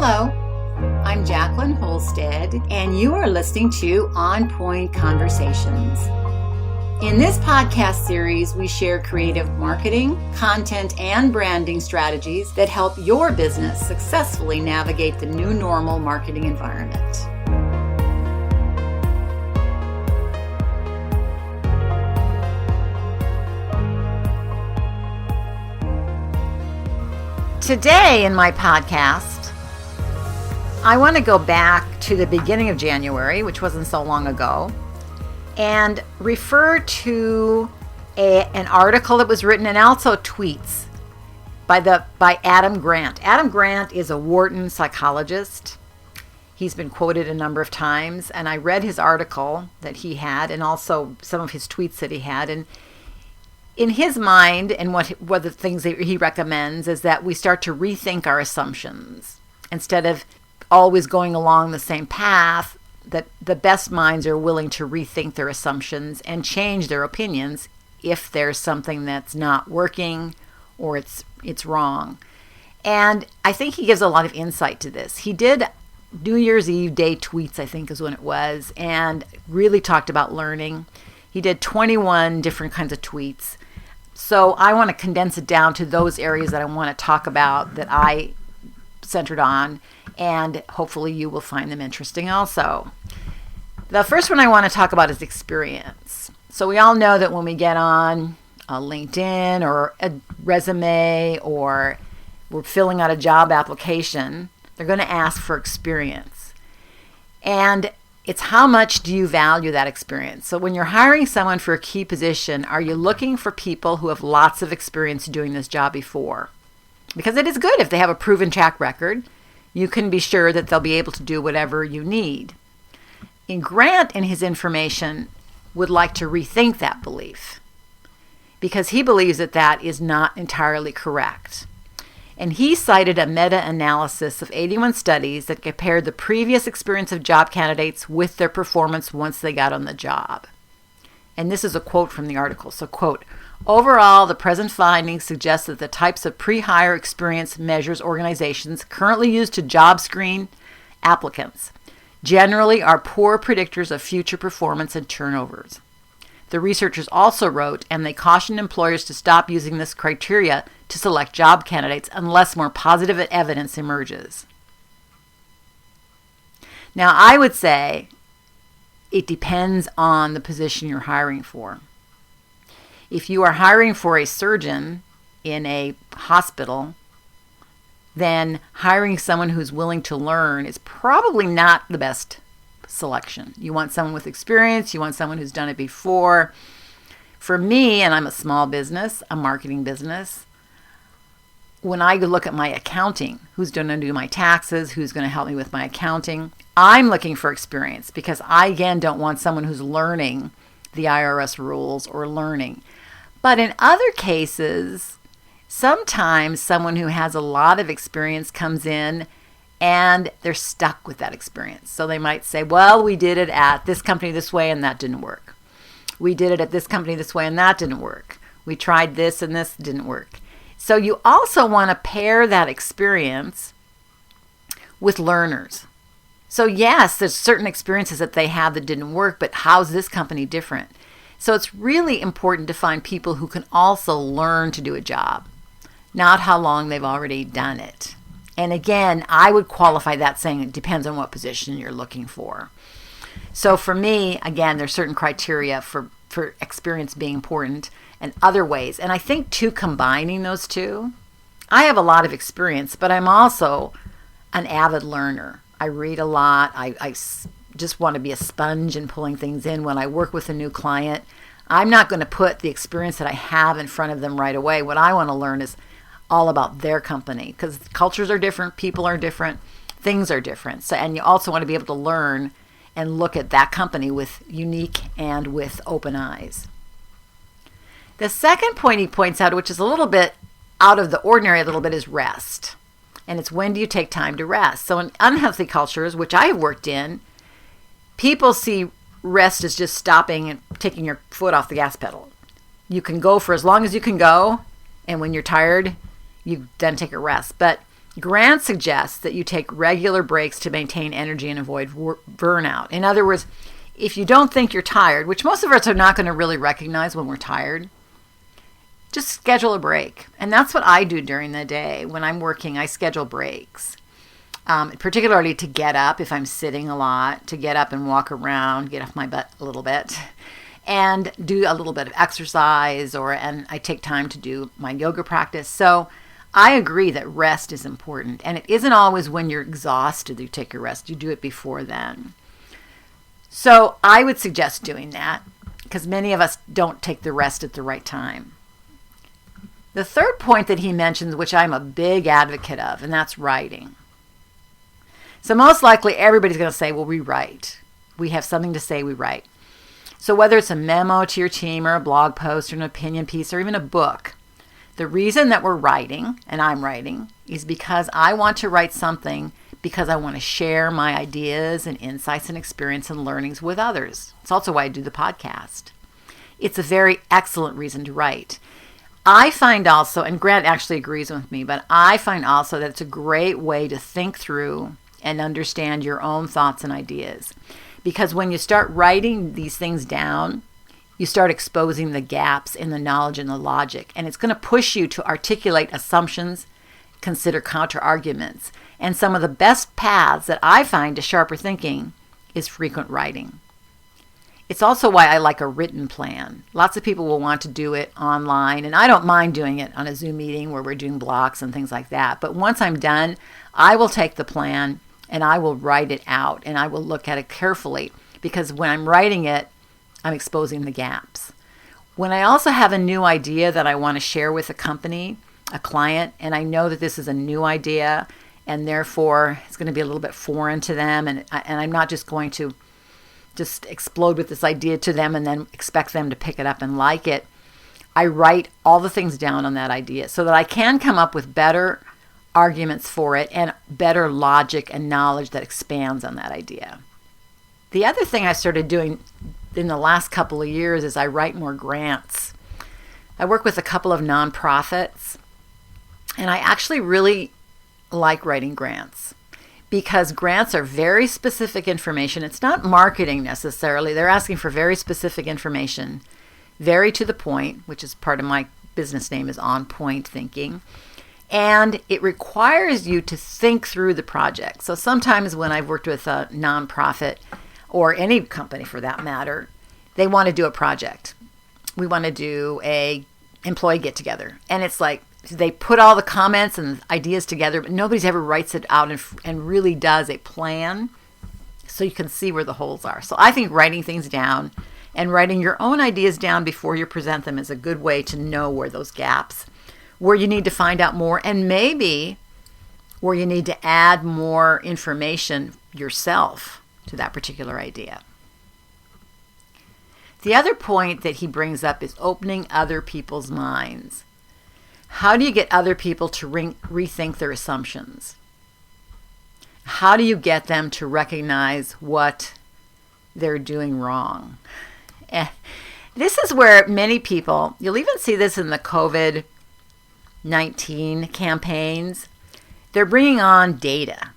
Hello, I'm Jacqueline Holstead, and you are listening to On Point Conversations. In this podcast series, we share creative marketing, content, and branding strategies that help your business successfully navigate the new normal marketing environment. Today in my podcast, I want to go back to the beginning of January, which wasn't so long ago, and refer to an article that was written and also tweets by Adam Grant. Adam Grant is a Wharton psychologist. He's been quoted a number of times, and I read his article that he had and also some of his tweets that he had. And in his mind, and what the things that he recommends is that we start to rethink our assumptions instead of always going along the same path. That the best minds are willing to rethink their assumptions and change their opinions if there's something that's not working or it's wrong. And I think he gives a lot of insight to this. He did New Year's Eve day tweets, I think is when it was, and really talked about learning. He did 21 different kinds of tweets. So I want to condense it down to those areas that I want to talk about that I centered on, and hopefully you will find them interesting also. The first one I want to talk about is experience. So we all know that when we get on a LinkedIn or a resume or we're filling out a job application, they're going to ask for experience. And it's how much do you value that experience? So when you're hiring someone for a key position, are you looking for people who have lots of experience doing this job before? Because it is good if they have a proven track record. You can be sure that they'll be able to do whatever you need. And Grant, in his information, would like to rethink that belief because he believes that that is not entirely correct. And he cited a meta-analysis of 81 studies that compared the previous experience of job candidates with their performance once they got on the job. And this is a quote from the article. So, quote, "Overall, the present findings suggest that the types of pre-hire experience measures organizations currently use to job screen applicants generally are poor predictors of future performance and turnovers." The researchers also wrote, and they cautioned employers to stop using this criteria to select job candidates unless more positive evidence emerges. Now, I would say it depends on the position you're hiring for. If you are hiring for a surgeon in a hospital, then hiring someone who's willing to learn is probably not the best selection. You want someone with experience. You want someone who's done it before. For me, and I'm a small business, a marketing business, when I look at my accounting, who's going to do my taxes, who's going to help me with my accounting, I'm looking for experience because I, again, don't want someone who's learning the IRS rules or learning. But in other cases, sometimes someone who has a lot of experience comes in and they're stuck with that experience. So they might say, well, we did it at this company this way and that didn't work. We did it at this company this way and that didn't work. We tried this and this didn't work. So you also want to pair that experience with learners. So yes, there's certain experiences that they have that didn't work, but how's this company different? So it's really important to find people who can also learn to do a job, not how long they've already done it. And again, I would qualify that saying it depends on what position you're looking for. So for me, again, there's certain criteria for experience being important and other ways. And I think too, combining those two, I have a lot of experience, but I'm also an avid learner. I read a lot. I just want to be a sponge and pulling things in. When I work with a new client, I'm not going to put the experience that I have in front of them right away. What I want to learn is all about their company because cultures are different, people are different, things are different. So, and you also want to be able to learn and look at that company with unique and with open eyes. The second point he points out, which is a little bit out of the ordinary, is rest. And it's when do you take time to rest? So in unhealthy cultures, which I have worked in, people see rest as just stopping and taking your foot off the gas pedal. You can go for as long as you can go, and when you're tired, you then take a rest. But Grant suggests that you take regular breaks to maintain energy and avoid burnout. In other words, if you don't think you're tired, which most of us are not going to really recognize when we're tired, just schedule a break. And that's what I do during the day. When I'm working, I schedule breaks, particularly to get up if I'm sitting a lot, to get up and walk around, get off my butt a little bit, and do a little bit of exercise, and I take time to do my yoga practice. So I agree that rest is important, and it isn't always when you're exhausted that you take your rest. You do it before then. So I would suggest doing that because many of us don't take the rest at the right time. The third point that he mentions, which I'm a big advocate of, and that's writing. So most likely everybody's going to say, well, we write. We have something to say, we write. So whether it's a memo to your team or a blog post or an opinion piece or even a book, the reason that we're writing, and I'm writing, is because I want to write something because I want to share my ideas and insights and experience and learnings with others. It's also why I do the podcast. It's a very excellent reason to write. I find also, and Grant actually agrees with me, but I find also that it's a great way to think through and understand your own thoughts and ideas. Because when you start writing these things down, you start exposing the gaps in the knowledge and the logic. And it's going to push you to articulate assumptions, consider counterarguments. And some of the best paths that I find to sharper thinking is frequent writing. It's also why I like a written plan. Lots of people will want to do it online, and I don't mind doing it on a Zoom meeting where we're doing blocks and things like that. But once I'm done, I will take the plan and I will write it out and I will look at it carefully, because when I'm writing it, I'm exposing the gaps. When I also have a new idea that I want to share with a company, a client, and I know that this is a new idea and therefore it's going to be a little bit foreign to them, and I'm not just going to just explode with this idea to them and then expect them to pick it up and like it, I write all the things down on that idea so that I can come up with better arguments for it and better logic and knowledge that expands on that idea. The other thing I started doing in the last couple of years is I write more grants. I work with a couple of nonprofits, and I actually really like writing grants because grants are very specific information. It's not marketing necessarily. They're asking for very specific information, very to the point, which is part of my business name is On Point Thinking. And it requires you to think through the project. So sometimes when I've worked with a nonprofit, or any company for that matter, they want to do a project. We want to do a employee get together. And it's like they put all the comments and ideas together, but nobody ever writes it out and really does a plan so you can see where the holes are. So I think writing things down and writing your own ideas down before you present them is a good way to know where those gaps, where you need to find out more, and maybe where you need to add more information yourself to that particular idea. The other point that he brings up is opening other people's minds. How do you get other people to rethink their assumptions? How do you get them to recognize what they're doing wrong? This is where many people, you'll even see this in the COVID-19 campaigns, they're bringing on data.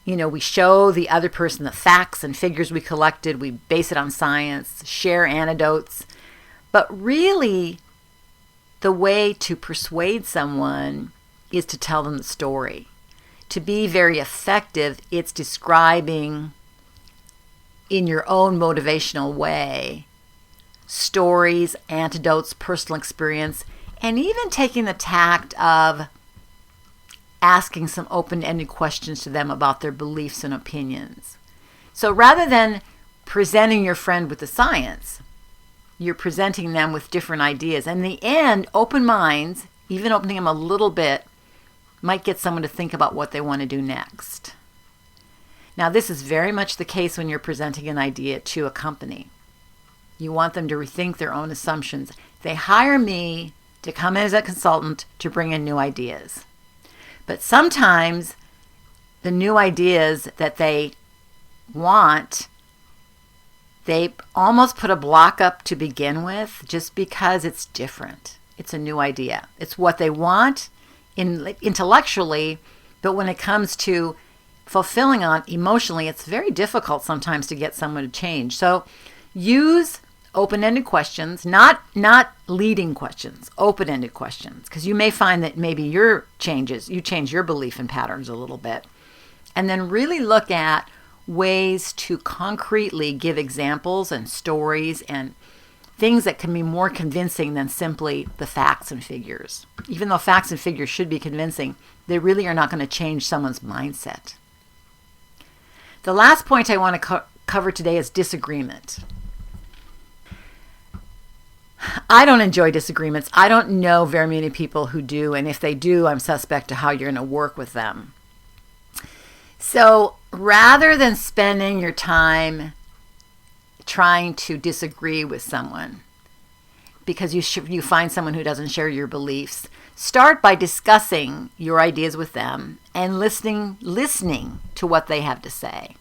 We show the other person the facts and figures we collected. We base it on science, share anecdotes. But really, the way to persuade someone is to tell them the story. To be very effective, it's describing in your own motivational way stories, anecdotes, personal experience, and even taking the tact of asking some open-ended questions to them about their beliefs and opinions. So rather than presenting your friend with the science, you're presenting them with different ideas. In the end, open minds, even opening them a little bit, might get someone to think about what they want to do next. Now, this is very much the case when you're presenting an idea to a company. You want them to rethink their own assumptions. They hire me to come in as a consultant to bring in new ideas. But sometimes the new ideas that they want, they almost put a block up to begin with just because it's different. It's a new idea. It's what they want intellectually, But when it comes to fulfilling on emotionally, it's very difficult sometimes to get someone to change. So use open-ended questions, not leading questions, open-ended questions, because you may find that maybe you change your belief and patterns a little bit. And then really look at ways to concretely give examples and stories and things that can be more convincing than simply the facts and figures. Even though facts and figures should be convincing, they really are not going to change someone's mindset. The last point I want to cover today is disagreement. I don't enjoy disagreements. I don't know very many people who do, and if they do, I'm suspect to how you're going to work with them. So rather than spending your time trying to disagree with someone because you find someone who doesn't share your beliefs, start by discussing your ideas with them and listening to what they have to say,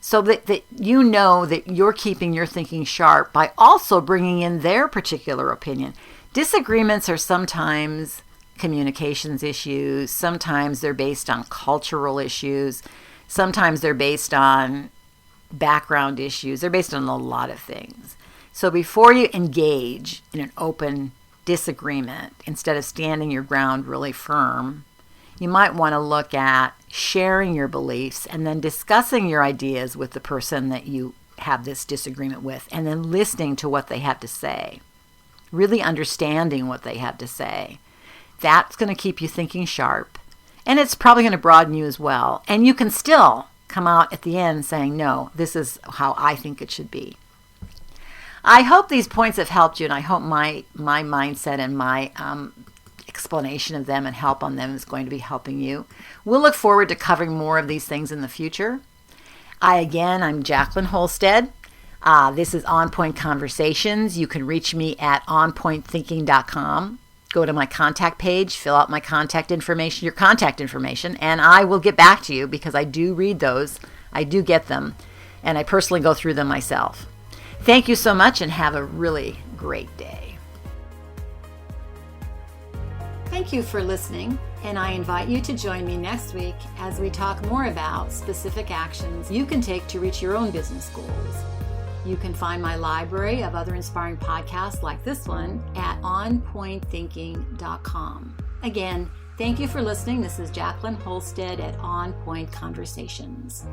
so that you know that you're keeping your thinking sharp by also bringing in their particular opinion. Disagreements are sometimes communications issues, sometimes they're based on cultural issues, sometimes they're based on background issues, they're based on a lot of things. So before you engage in an open disagreement, instead of standing your ground really firm, you might want to look at sharing your beliefs and then discussing your ideas with the person that you have this disagreement with, and then listening to what they have to say, really understanding what they have to say. That's going to keep you thinking sharp, and it's probably going to broaden you as well. And you can still come out at the end saying, no, this is how I think it should be. I hope these points have helped you, and I hope my mindset and my explanation of them and help on them is going to be helping you. We'll look forward to covering more of these things in the future. I'm Jacqueline Holstead. This is On Point Conversations. You can reach me at onpointthinking.com. Go to my contact page, fill out my contact information, and I will get back to you because I do read those. I do get them, and I personally go through them myself. Thank you so much, and have a really great day. Thank you for listening, and I invite you to join me next week as we talk more about specific actions you can take to reach your own business goals. You can find my library of other inspiring podcasts like this one at onpointthinking.com. Again, thank you for listening. This is Jacqueline Holstead at On Point Conversations.